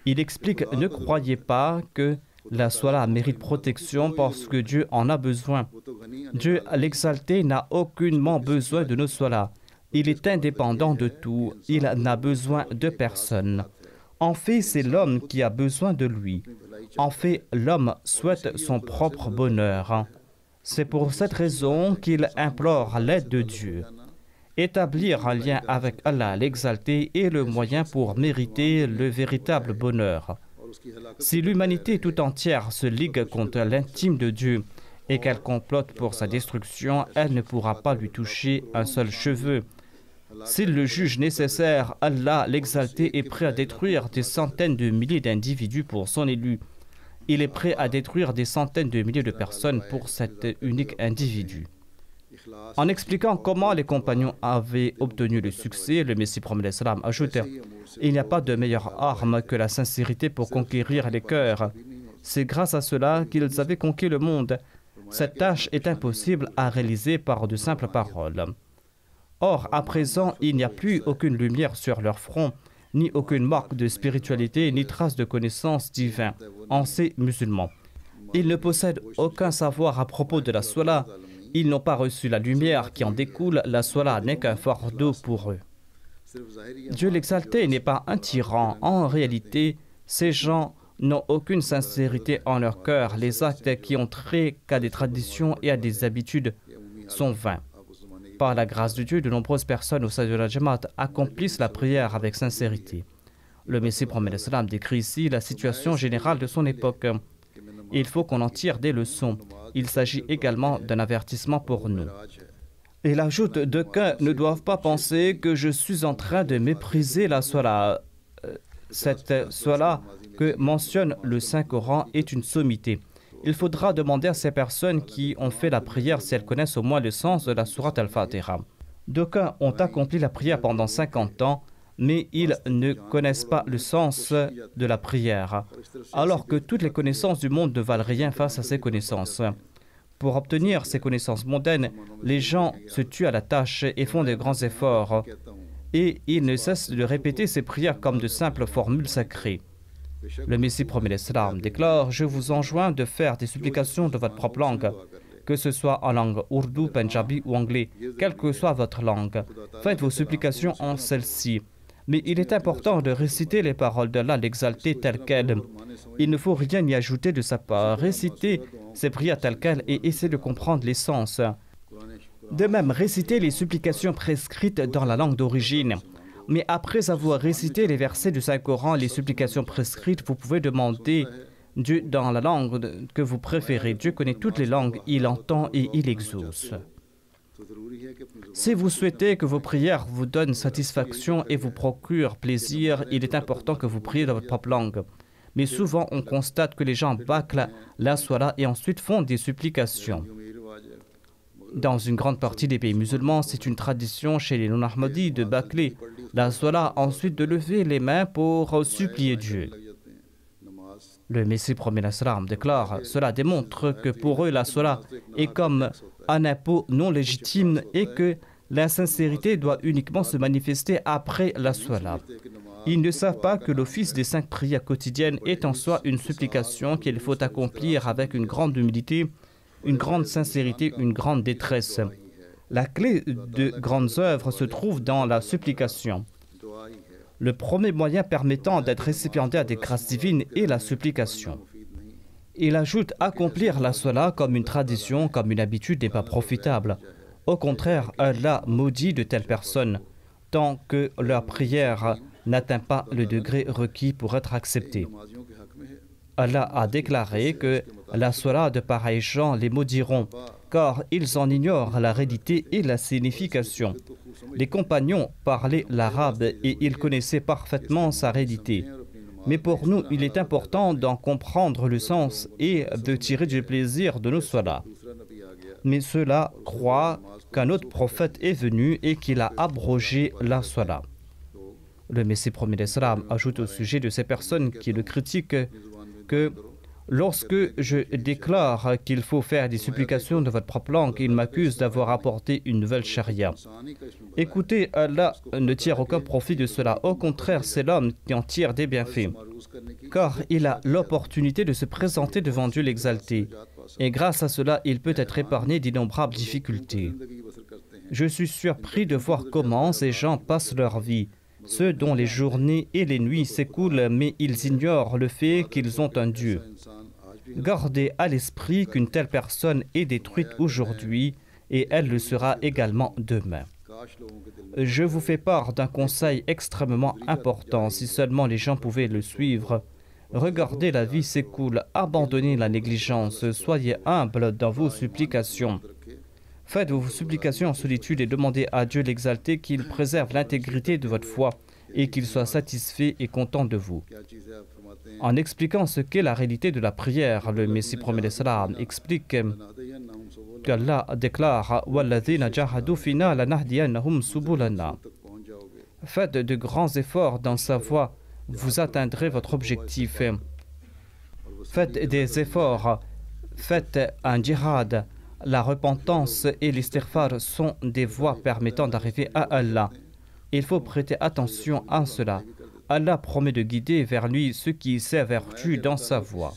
Il explique: ne croyez pas que la salat mérite protection parce que Dieu en a besoin. Dieu, l'exalté, n'a aucunement besoin de nos salats. Il est indépendant de tout. Il n'a besoin de personne. En fait, c'est l'homme qui a besoin de lui. En fait, l'homme souhaite son propre bonheur. C'est pour cette raison qu'il implore l'aide de Dieu. Établir un lien avec Allah l'exalté est le moyen pour mériter le véritable bonheur. Si l'humanité tout entière se ligue contre l'intime de Dieu et qu'elle complote pour sa destruction, elle ne pourra pas lui toucher un seul cheveu. S'il le juge nécessaire, Allah l'exalté est prêt à détruire des centaines de milliers d'individus pour son élu. Il est prêt à détruire des centaines de milliers de personnes pour cet unique individu. En expliquant comment les compagnons avaient obtenu le succès, le Messie promet l'Islam ajoute: il n'y a pas de meilleure arme que la sincérité pour conquérir les cœurs. C'est grâce à cela qu'ils avaient conquis le monde. Cette tâche est impossible à réaliser par de simples paroles. Or, à présent, il n'y a plus aucune lumière sur leur front, ni aucune marque de spiritualité, ni trace de connaissance divine en ces musulmans. Ils ne possèdent aucun savoir à propos de la salat. Ils n'ont pas reçu la lumière qui en découle. La salat n'est qu'un fardeau pour eux. Dieu l'exalté n'est pas un tyran. En réalité, ces gens n'ont aucune sincérité en leur cœur. Les actes qui ont trait qu'à des traditions et à des habitudes sont vains. Par la grâce de Dieu, de nombreuses personnes au sein de la Jamaat accomplissent la prière avec sincérité. Le Messie promet l'Islam décrit ici la situation générale de son époque. Il faut qu'on en tire des leçons. Il s'agit également d'un avertissement pour nous. Il ajoute: d'aucuns ne doivent pas penser que je suis en train de mépriser la salat. Cette salat que mentionne le Saint-Coran est une sommité. Il faudra demander à ces personnes qui ont fait la prière si elles connaissent au moins le sens de la sourate Al-Fatiha. D'aucuns ont accompli la prière pendant 50 ans, mais ils ne connaissent pas le sens de la prière, alors que toutes les connaissances du monde ne valent rien face à ces connaissances. Pour obtenir ces connaissances mondaines, les gens se tuent à la tâche et font de grands efforts, et ils ne cessent de répéter ces prières comme de simples formules sacrées. Le Messie promet l'Islam déclare: je vous enjoins de faire des supplications de votre propre langue, que ce soit en langue ourdou, punjabi ou anglais, quelle que soit votre langue. Faites vos supplications en celle-ci. Mais il est important de réciter les paroles d'Allah l'exalté telles quelles. Il ne faut rien y ajouter de sa part. Récitez ces prières telles quelles et essayez de comprendre l'essence. De même, récitez les supplications prescrites dans la langue d'origine. Mais après avoir récité les versets du Saint-Coran, les supplications prescrites, vous pouvez demander Dieu dans la langue que vous préférez. Dieu connaît toutes les langues, il entend et il exauce. Si vous souhaitez que vos prières vous donnent satisfaction et vous procurent plaisir, il est important que vous priez dans votre propre langue. Mais souvent, on constate que les gens bâclent la salat et ensuite font des supplications. Dans une grande partie des pays musulmans, c'est une tradition chez les non-ahmadis de bâcler la salat, ensuite de lever les mains pour supplier Dieu. Le Messie promet l'Islam déclare: cela démontre que pour eux la salat est comme un impôt non légitime et que l'insincérité doit uniquement se manifester après la salat. Ils ne savent pas que l'office des 5 prières quotidiennes est en soi une supplication qu'il faut accomplir avec une grande humilité, une grande sincérité, une grande détresse. La clé de grandes œuvres se trouve dans la supplication. Le premier moyen permettant d'être récipiendaire des grâces divines est la supplication. Il ajoute: accomplir la salat comme une tradition, comme une habitude n'est pas profitable. Au contraire, Allah maudit de telles personnes tant que leur prière n'atteint pas le degré requis pour être acceptée. Allah a déclaré que la Salat de pareils gens les maudiront, car ils en ignorent la réalité et la signification. Les compagnons parlaient l'arabe et ils connaissaient parfaitement sa réalité. Mais pour nous, il est important d'en comprendre le sens et de tirer du plaisir de nos salats. Mais ceux-là croient qu'un autre prophète est venu et qu'il a abrogé la salat. Le Messie premier d'Islam ajoute au sujet de ces personnes qui le critiquent que lorsque je déclare qu'il faut faire des supplications de votre propre langue, il m'accuse d'avoir apporté une nouvelle charia. Écoutez, Allah ne tire aucun profit de cela. Au contraire, c'est l'homme qui en tire des bienfaits. Car il a l'opportunité de se présenter devant Dieu l'exalté. Et grâce à cela, il peut être épargné d'innombrables difficultés. Je suis surpris de voir comment ces gens passent leur vie, ceux dont les journées et les nuits s'écoulent, mais ils ignorent le fait qu'ils ont un Dieu. Gardez à l'esprit qu'une telle personne est détruite aujourd'hui et elle le sera également demain. Je vous fais part d'un conseil extrêmement important, si seulement les gens pouvaient le suivre. Regardez la vie s'écoule, abandonnez la négligence, soyez humble dans vos supplications. Faites vos supplications en solitude et demandez à Dieu l'exalté qu'il préserve l'intégrité de votre foi et qu'il soit satisfait et content de vous. En expliquant ce qu'est la réalité de la prière, le Messie premier d'Islam explique qu'Allah déclare وَالَّذِينَ جَاهَدُوا فِينَا لَنَهْدِيَنَّهُمْ سُبُلَنَا. Faites de grands efforts dans sa voie, vous atteindrez votre objectif. Faites des efforts, faites un djihad. La repentance et l'istighfar sont des voies permettant d'arriver à Allah. Il faut prêter attention à cela. Allah promet de guider vers lui ceux qui s'évertuent dans sa voie.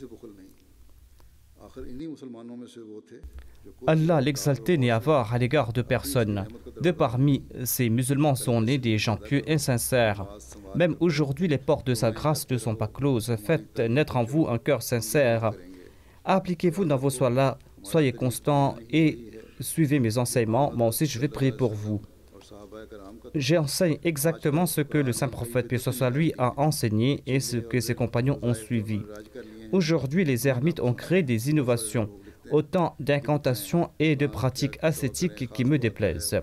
Allah l'exalté n'est avare à l'égard de personne. De parmi ces musulmans sont nés des gens pieux et sincères. Même aujourd'hui, les portes de sa grâce ne sont pas closes. Faites naître en vous un cœur sincère. Appliquez-vous dans vos salats, soyez constants et suivez mes enseignements. Moi aussi, je vais prier pour vous. J'enseigne exactement ce que le saint prophète, paix soit lui, a enseigné et ce que ses compagnons ont suivi. Aujourd'hui, les ermites ont créé des innovations, autant d'incantations et de pratiques ascétiques qui me déplaisent.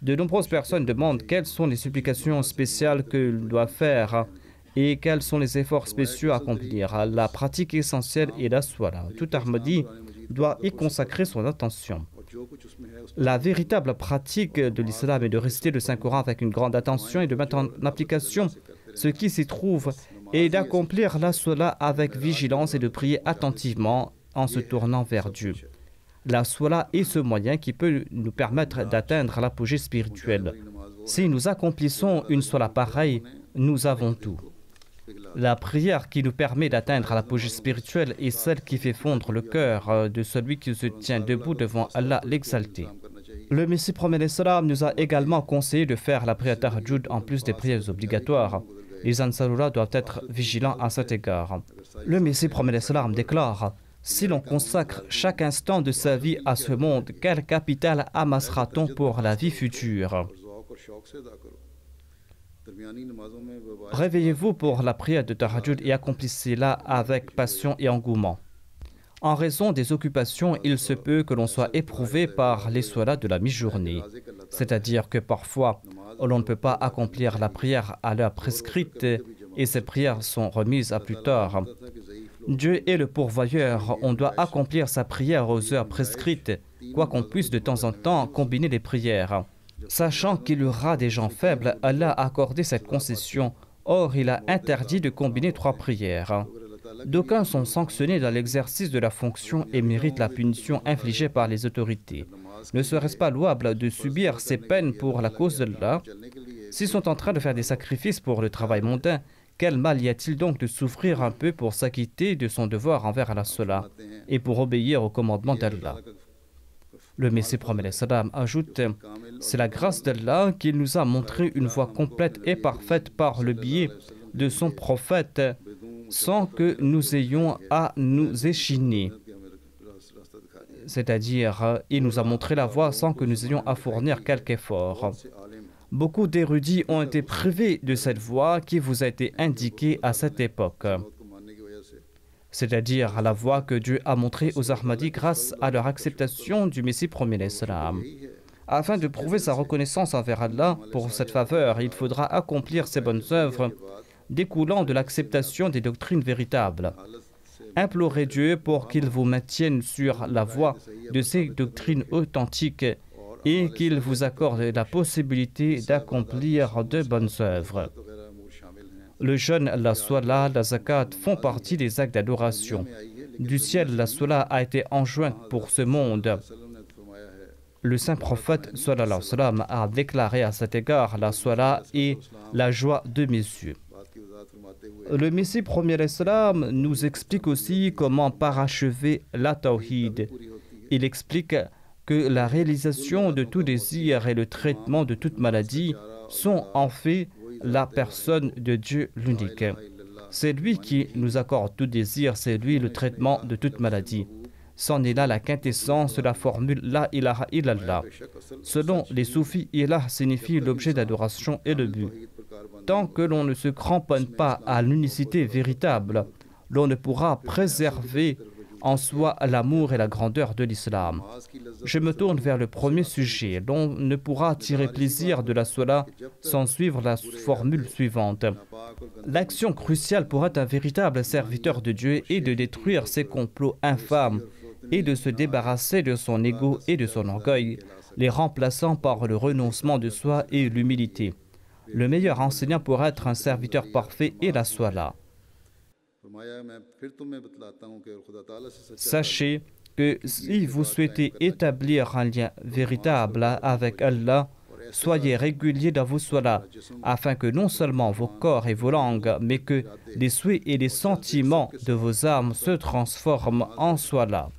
De nombreuses personnes demandent quelles sont les supplications spéciales que l'on doit faire et quels sont les efforts spéciaux à accomplir. La pratique essentielle est la salat. Tout Ahmadi doit y consacrer son attention. La véritable pratique de l'islam est de réciter le Saint-Coran avec une grande attention et de mettre en application ce qui s'y trouve et d'accomplir la salat avec vigilance et de prier attentivement en se tournant vers Dieu. La salat est ce moyen qui peut nous permettre d'atteindre l'apogée spirituelle. Si nous accomplissons une salat pareille, nous avons tout. La prière qui nous permet d'atteindre l'apogée spirituelle est celle qui fait fondre le cœur de celui qui se tient debout devant Allah l'exalté. Le Messie premier d'Islam nous a également conseillé de faire la prière tahajjud en plus des prières obligatoires. Les Ansarullah doivent être vigilants à cet égard. Le Messie premier d'Islam déclare: si l'on consacre chaque instant de sa vie à ce monde, quel capital amassera-t-on pour la vie future? Réveillez-vous pour la prière de tahajjud et accomplissez-la avec passion et engouement. En raison des occupations, il se peut que l'on soit éprouvé par les salats de la mi-journée. C'est-à-dire que parfois, l'on ne peut pas accomplir la prière à l'heure prescrite et ces prières sont remises à plus tard. Dieu est le pourvoyeur, on doit accomplir sa prière aux heures prescrites, quoi qu'on puisse de temps en temps combiner les prières. Sachant qu'il y aura des gens faibles, Allah a accordé cette concession. Or, il a interdit de combiner 3 prières. D'aucuns sont sanctionnés dans l'exercice de la fonction et méritent la punition infligée par les autorités. Ne serait-ce pas louable de subir ces peines pour la cause d'Allah? S'ils sont en train de faire des sacrifices pour le travail mondain, quel mal y a-t-il donc de souffrir un peu pour s'acquitter de son devoir envers Allah Salah et pour obéir au commandement d'Allah? Le Messie premier d'Islam ajoute: c'est la grâce d'Allah qui nous a montré une voie complète et parfaite par le biais de son prophète sans que nous ayons à nous échiner. C'est-à-dire, il nous a montré la voie sans que nous ayons à fournir quelque effort. Beaucoup d'érudits ont été privés de cette voie qui vous a été indiquée à cette époque. c'est-à-dire la voie que Dieu a montrée aux Ahmadis grâce à leur acceptation du Messie premier l'Islam. Afin de prouver sa reconnaissance envers Allah pour cette faveur, il faudra accomplir ces bonnes œuvres découlant de l'acceptation des doctrines véritables. Implorez Dieu pour qu'il vous maintienne sur la voie de ces doctrines authentiques et qu'il vous accorde la possibilité d'accomplir de bonnes œuvres. Le jeûne, la salat, la zakat font partie des actes d'adoration. Du ciel, la salat a été enjointe pour ce monde. Le saint prophète sallallahu alayhi wa sallam a déclaré à cet égard: la salat est la joie de mes yeux. Le Messie premier l'Islam nous explique aussi comment parachever la tawhid. Il explique que la réalisation de tout désir et le traitement de toute maladie sont en fait la personne de Dieu l'unique. C'est lui qui nous accorde tout désir, c'est lui le traitement de toute maladie. C'en est là la quintessence de la formule La ilaha illallah. Selon les soufis, ilah signifie l'objet d'adoration et le but. Tant que l'on ne se cramponne pas à l'unicité véritable, l'on ne pourra préserver en soi l'amour et la grandeur de l'islam. Je me tourne vers le premier sujet. L'on ne pourra tirer plaisir de la salat sans suivre la formule suivante. L'action cruciale pour être un véritable serviteur de Dieu est de détruire ses complots infâmes et de se débarrasser de son ego et de son orgueil, les remplaçant par le renoncement de soi et l'humilité. Le meilleur enseignant pour être un serviteur parfait est la salat. Sachez que si vous souhaitez établir un lien véritable avec Allah, soyez réguliers dans vos salats, afin que non seulement vos corps et vos langues, mais que les souhaits et les sentiments de vos âmes se transforment en salat.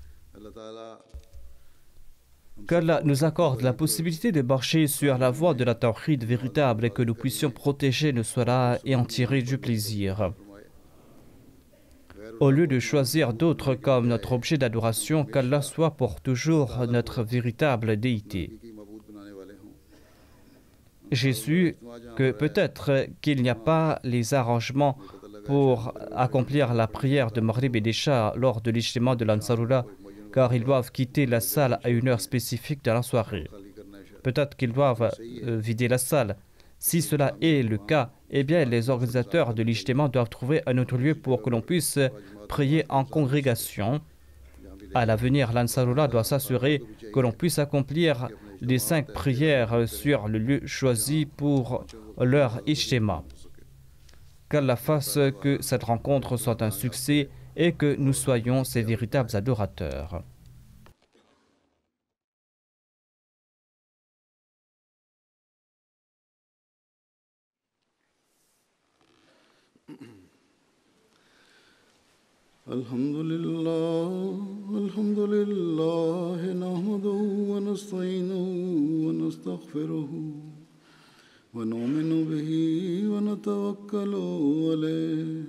Qu'Allah nous accorde la possibilité de marcher sur la voie de la tawhid véritable et que nous puissions protéger nos salats et en tirer du plaisir. Au lieu de choisir d'autres comme notre objet d'adoration, qu'Allah soit pour toujours notre véritable déité. J'ai su que peut-être qu'il n'y a pas les arrangements pour accomplir la prière de Maghrib et d'Isha lors de l'ijtima de l'Ansarullah, car ils doivent quitter la salle à une heure spécifique dans la soirée. Peut-être qu'ils doivent vider la salle. Si cela est le cas, eh bien les organisateurs de l'ijtima doivent trouver un autre lieu pour que l'on puisse prier en congrégation. À l'avenir, l'Ansarullah doit s'assurer que l'on puisse accomplir les 5 prières sur le lieu choisi pour leur ijtima. Qu'Allah fasse que cette rencontre soit un succès et que nous soyons ses véritables adorateurs. Alhamdulillah, nahmaduhu wa nasta'inuhu wa nastaghfiruhu wa nu'minu bihi wa natawakkalu alayhi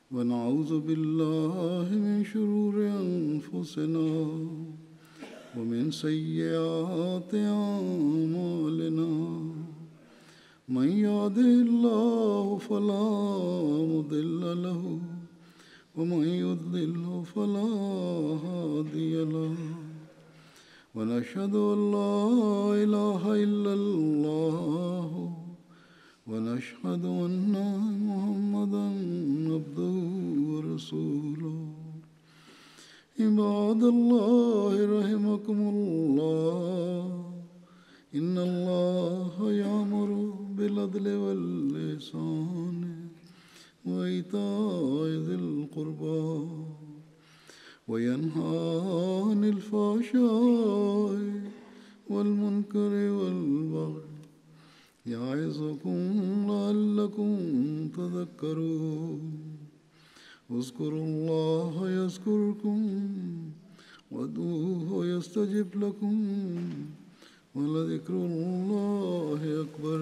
wa na'udhu billahi min shururi anfusina wa min sayyiati a'malina. Man yahdihillahu fala mudilla lahu ومن يضلل فلا هادي له ونشهد أن لا إله إلا الله ونشهد أن محمدا عبده ورسوله عباد الله رحمكم الله إن الله يأمر بالعدل والإحسان وإيتاء ذي القربى وينهى عن الفحشاء والمنكر والبغي يعظكم لعلكم تذكرون اذكروا الله يذكركم وادعوه يستجب لكم ولذكر الله أكبر.